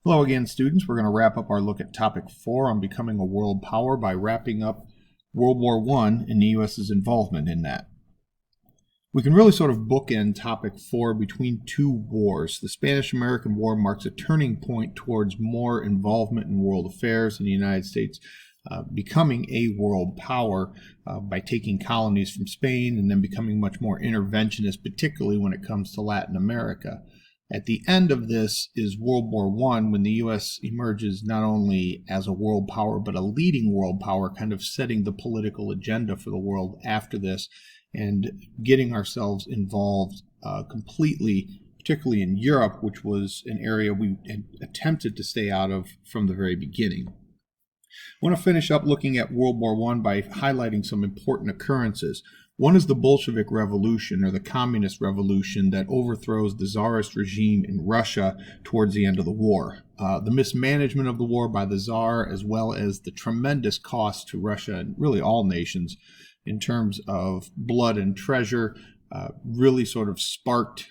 Hello again, students. We're going to wrap up our look at topic 4 on becoming a world power by wrapping up World War I and the U.S.'s involvement in that. We can really sort of bookend topic 4 between two wars. The Spanish-American War marks a turning point towards more involvement in world affairs in the United States becoming a world power by taking colonies from Spain and then becoming much more interventionist, particularly when it comes to Latin America. At the end of this is World War I, when the U.S. emerges not only as a world power, but a leading world power, kind of setting the political agenda for the world after this and getting ourselves involved completely, particularly in Europe, which was an area we had attempted to stay out of from the very beginning. I want to finish up looking at World War I by highlighting some important occurrences. One is the Bolshevik Revolution, or the Communist Revolution, that overthrows the Tsarist regime in Russia towards the end of the war. The mismanagement of the war by the Tsar, as well as the tremendous cost to Russia and really all nations in terms of blood and treasure, really sort of sparked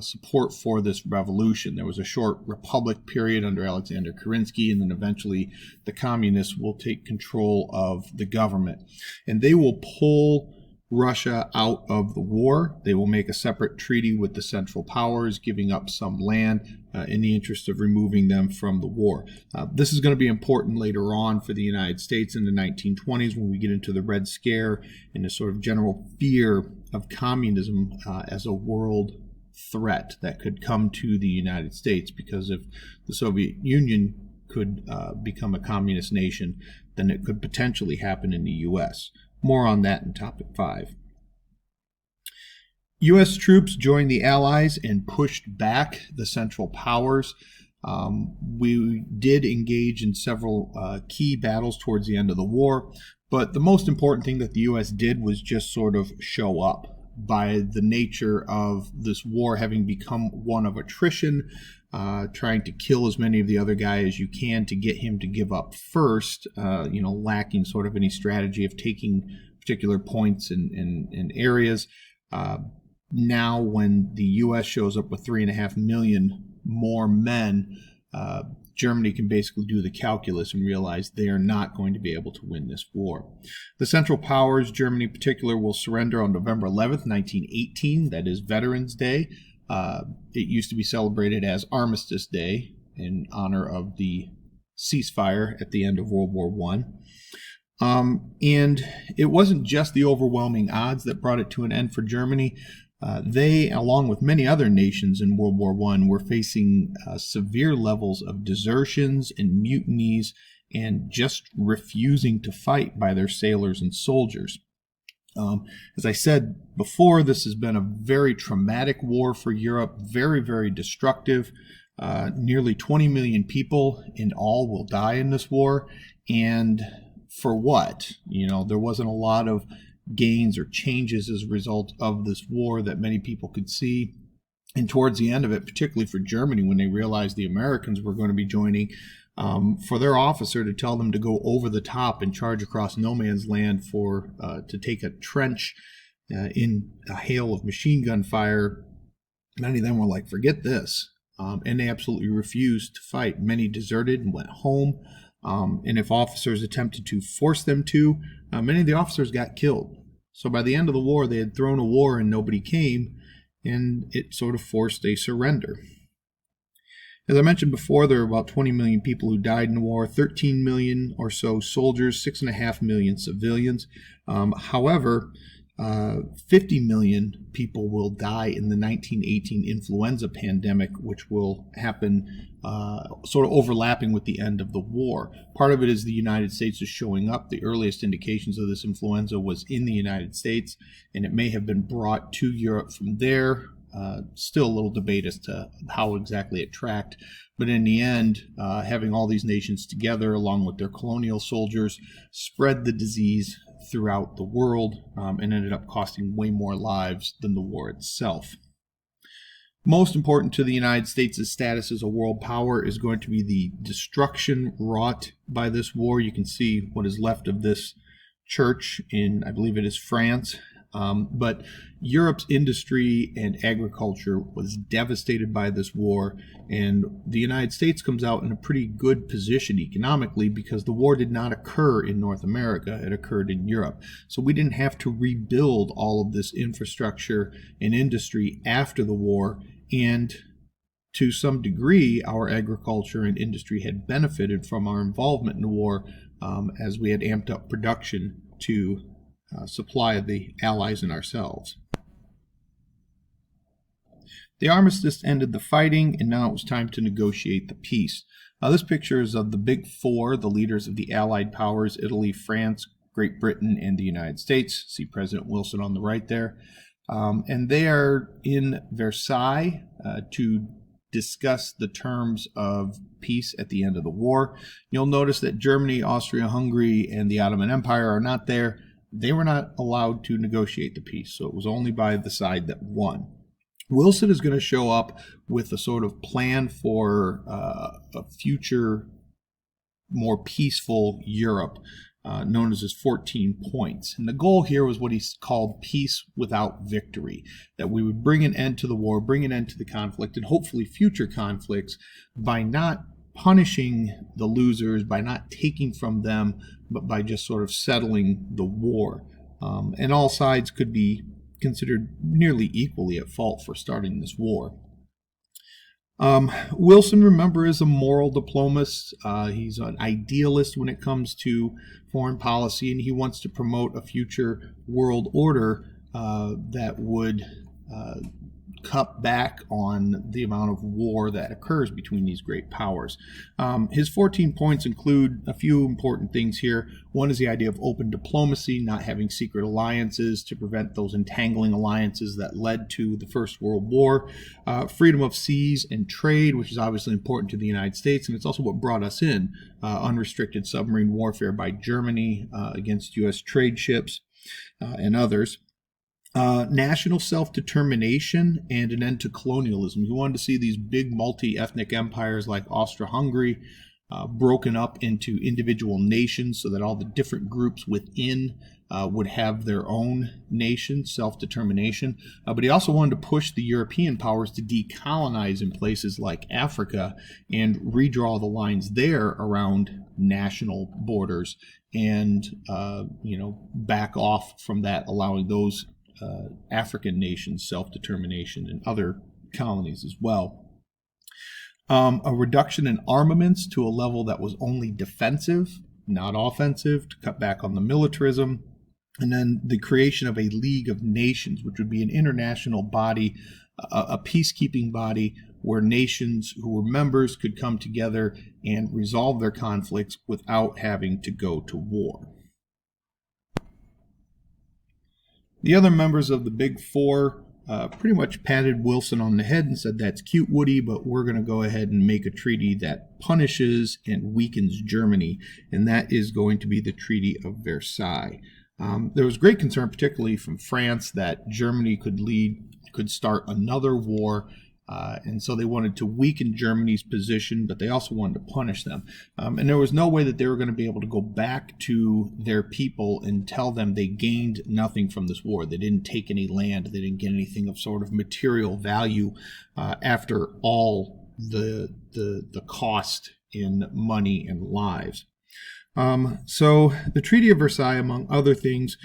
support for this revolution. There was a short republic period under Alexander Kerensky, and then eventually the communists will take control of the government. And they will pull Russia out of the war. They will make a separate treaty with the Central Powers, giving up some land in the interest of removing them from the war. This is going to be important later on for the United States in the 1920s when we get into the Red Scare and the sort of general fear of communism as a world threat that could come to the United States, because if the Soviet Union could become a communist nation, then it could potentially happen in the U.S. More on that in topic 5. U.S. troops joined the Allies and pushed back the Central Powers. We did engage in several key battles towards the end of the war, but the most important thing that the U.S. did was just sort of show up. By the nature of this war having become one of attrition, trying to kill as many of the other guys as you can to get him to give up first, lacking sort of any strategy of taking particular points in areas. Now when the U.S. shows up with 3.5 million more men, Germany can basically do the calculus and realize they are not going to be able to win this war. The Central Powers, Germany in particular, will surrender on November 11th, 1918. That is Veterans Day. It used to be celebrated as Armistice Day in honor of the ceasefire at the end of World War I. And it wasn't just the overwhelming odds that brought it to an end for Germany. They, along with many other nations in World War I, were facing severe levels of desertions and mutinies and just refusing to fight by their sailors and soldiers. As I said before, this has been a very traumatic war for Europe, very, very destructive. Nearly 20 million people in all will die in this war. And for what? There wasn't a lot of gains or changes as a result of this war that many people could see. And towards the end of it, particularly for Germany, when they realized the Americans were going to be joining, for their officer to tell them to go over the top and charge across no man's land to take a trench in a hail of machine gun fire, many of them were like, forget this. And they absolutely refused to fight. Many deserted and went home. And if officers attempted to force them to, many of the officers got killed. So by the end of the war, they had thrown a war and nobody came, and it sort of forced a surrender. As I mentioned before, there were about 20 million people who died in the war, 13 million or so soldiers, 6.5 million civilians. However, 50 million people will die in the 1918 influenza pandemic, which will happen sort of overlapping with the end of the war. Part of it is the United States is showing up. The earliest indications of this influenza was in the United States, and it may have been brought to Europe from there. Still a little debate as to how exactly it tracked. But in the end, having all these nations together, along with their colonial soldiers, spread the disease throughout the world and ended up costing way more lives than the war itself. Most important to the United States' status as a world power is going to be the destruction wrought by this war. You can see what is left of this church in, I believe it is France. But Europe's industry and agriculture was devastated by this war, and the United States comes out in a pretty good position economically because the war did not occur in North America, it occurred in Europe. So we didn't have to rebuild all of this infrastructure and industry after the war, and to some degree, our agriculture and industry had benefited from our involvement in the war, as we had amped up production to supply the Allies and ourselves. The armistice ended the fighting, and now it was time to negotiate the peace. This picture is of the Big Four, the leaders of the Allied powers: Italy, France, Great Britain, and the United States. See President Wilson on the right there. And they are in Versailles to discuss the terms of peace at the end of the war. You'll notice that Germany, Austria-Hungary, and the Ottoman Empire are not there. They were not allowed to negotiate the peace, so it was only by the side that won. Wilson is going to show up with a sort of plan for a future, more peaceful Europe, known as his 14 points. And the goal here was what he called peace without victory, that we would bring an end to the war, bring an end to the conflict, and hopefully future conflicts by not punishing the losers, by not taking from them, but by just sort of settling the war. And all sides could be considered nearly equally at fault for starting this war. Wilson, remember, is a moral diplomatist. He's an idealist when it comes to foreign policy, and he wants to promote a future world order that would cut back on the amount of war that occurs between these great powers. His 14 points include a few important things here. One is the idea of open diplomacy, not having secret alliances to prevent those entangling alliances that led to the First World War. Freedom of seas and trade, which is obviously important to the United States, and it's also what brought us in. Unrestricted submarine warfare by Germany against U.S. trade ships and others. National self-determination and an end to colonialism. You wanted to see these big multi-ethnic empires like Austria-Hungary broken up into individual nations so that all the different groups within would have their own nation, self-determination. But he also wanted to push the European powers to decolonize in places like Africa and redraw the lines there around national borders and back off from that, allowing those African nations self-determination and other colonies as well. A reduction in armaments to a level that was only defensive, not offensive, to cut back on the militarism. And then the creation of a League of Nations, which would be an international body, a peacekeeping body where nations who were members could come together and resolve their conflicts without having to go to war. The other members of the Big Four pretty much patted Wilson on the head and said, "That's cute, Woody, but we're going to go ahead and make a treaty that punishes and weakens Germany," and that is going to be the Treaty of Versailles. There was great concern, particularly from France, that Germany could start another war, and so they wanted to weaken Germany's position, but they also wanted to punish them. And there was no way that they were going to be able to go back to their people and tell them they gained nothing from this war. They didn't take any land. They didn't get anything of sort of material value after all the cost in money and lives. So the Treaty of Versailles, among other things,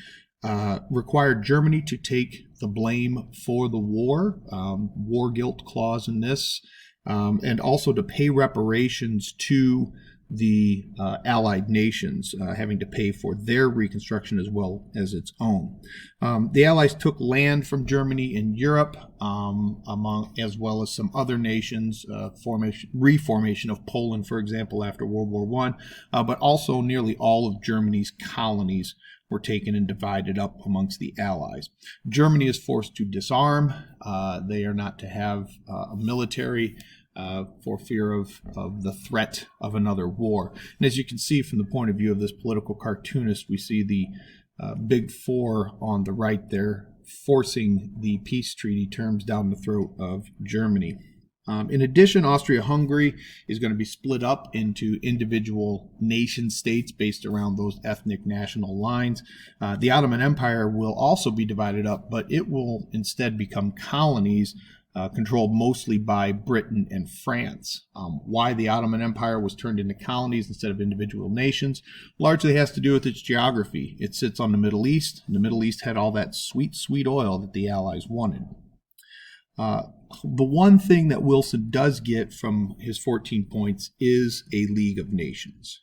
required Germany to take the blame for the war, war guilt clause in this, and also to pay reparations to the Allied nations, having to pay for their reconstruction as well as its own. The Allies took land from Germany in Europe, as well as some other nations, reformation of Poland, for example, after World War I, but also nearly all of Germany's colonies were taken and divided up amongst the Allies. Germany is forced to disarm. They are not to have a military for fear of the threat of another war. And as you can see from the point of view of this political cartoonist, we see the Big Four on the right there forcing the peace treaty terms down the throat of Germany. In addition, Austria-Hungary is going to be split up into individual nation states based around those ethnic national lines. The Ottoman Empire will also be divided up, but it will instead become colonies controlled mostly by Britain and France. Why the Ottoman Empire was turned into colonies instead of individual nations largely has to do with its geography. It sits on the Middle East, and the Middle East had all that sweet, sweet oil that the Allies wanted. The one thing that Wilson does get from his 14 points is a League of Nations.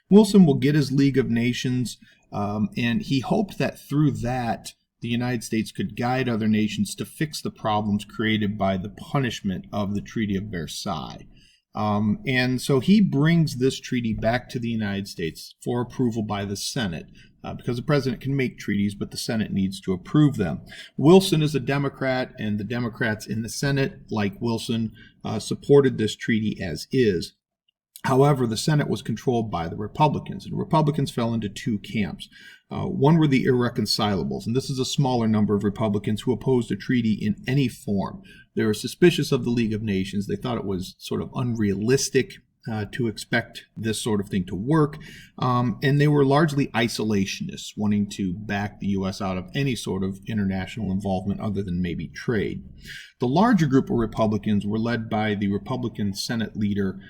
Wilson will get his League of Nations, and he hoped that through that, the United States could guide other nations to fix the problems created by the punishment of the Treaty of Versailles. And so he brings this treaty back to the United States for approval by the Senate, because the president can make treaties, but the Senate needs to approve them. Wilson is a Democrat, and the Democrats in the Senate, like Wilson, supported this treaty as is. However, the Senate was controlled by the Republicans, and the Republicans fell into two camps. One were the irreconcilables, and this is a smaller number of Republicans who opposed a treaty in any form. They were suspicious of the League of Nations. They thought it was sort of unrealistic to expect this sort of thing to work, and they were largely isolationists, wanting to back the U.S. out of any sort of international involvement other than maybe trade. The larger group of Republicans were led by the Republican Senate leader,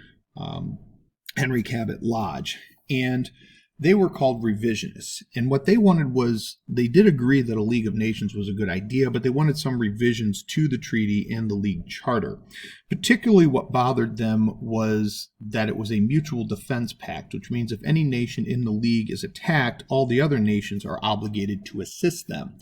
Henry Cabot Lodge, and they were called revisionists. And what they wanted was, they did agree that a League of Nations was a good idea, but they wanted some revisions to the treaty and the League Charter. Particularly what bothered them was that it was a mutual defense pact, which means if any nation in the League is attacked, all the other nations are obligated to assist them.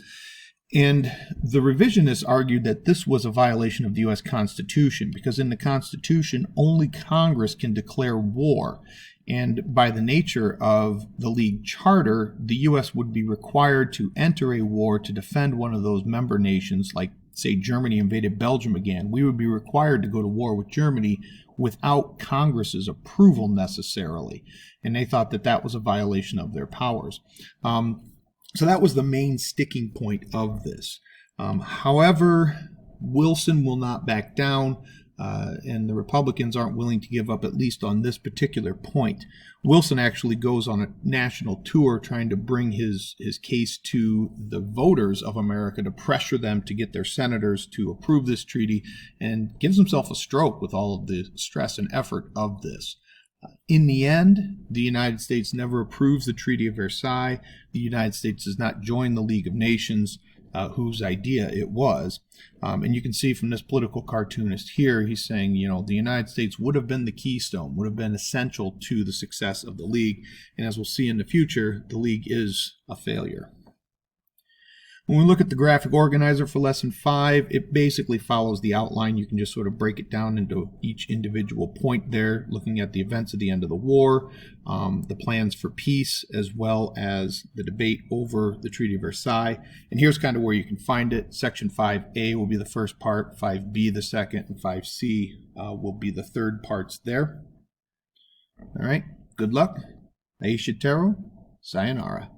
And the revisionists argued that this was a violation of the U.S. Constitution, because in the Constitution, only Congress can declare war. And by the nature of the League Charter, the U.S. would be required to enter a war to defend one of those member nations, like, say, Germany invaded Belgium again. We would be required to go to war with Germany without Congress's approval necessarily. And they thought that that was a violation of their powers. So that was the main sticking point of this. However, Wilson will not back down, and the Republicans aren't willing to give up, at least on this particular point. Wilson actually goes on a national tour trying to bring his case to the voters of America to pressure them to get their senators to approve this treaty, and gives himself a stroke with all of the stress and effort of this. In the end, the United States never approves the Treaty of Versailles. The United States does not join the League of Nations, whose idea it was. And you can see from this political cartoonist here, he's saying, you know, the United States would have been the keystone, would have been essential to the success of the League. And as we'll see in the future, the League is a failure. When we look at the graphic organizer for Lesson 5, it basically follows the outline. You can just sort of break it down into each individual point there, looking at the events of the end of the war, the plans for peace, as well as the debate over the Treaty of Versailles. And here's kind of where you can find it. Section 5A will be the first part, 5B the second, and 5C will be the third parts there. All right, good luck. Aisha Taro, sayonara.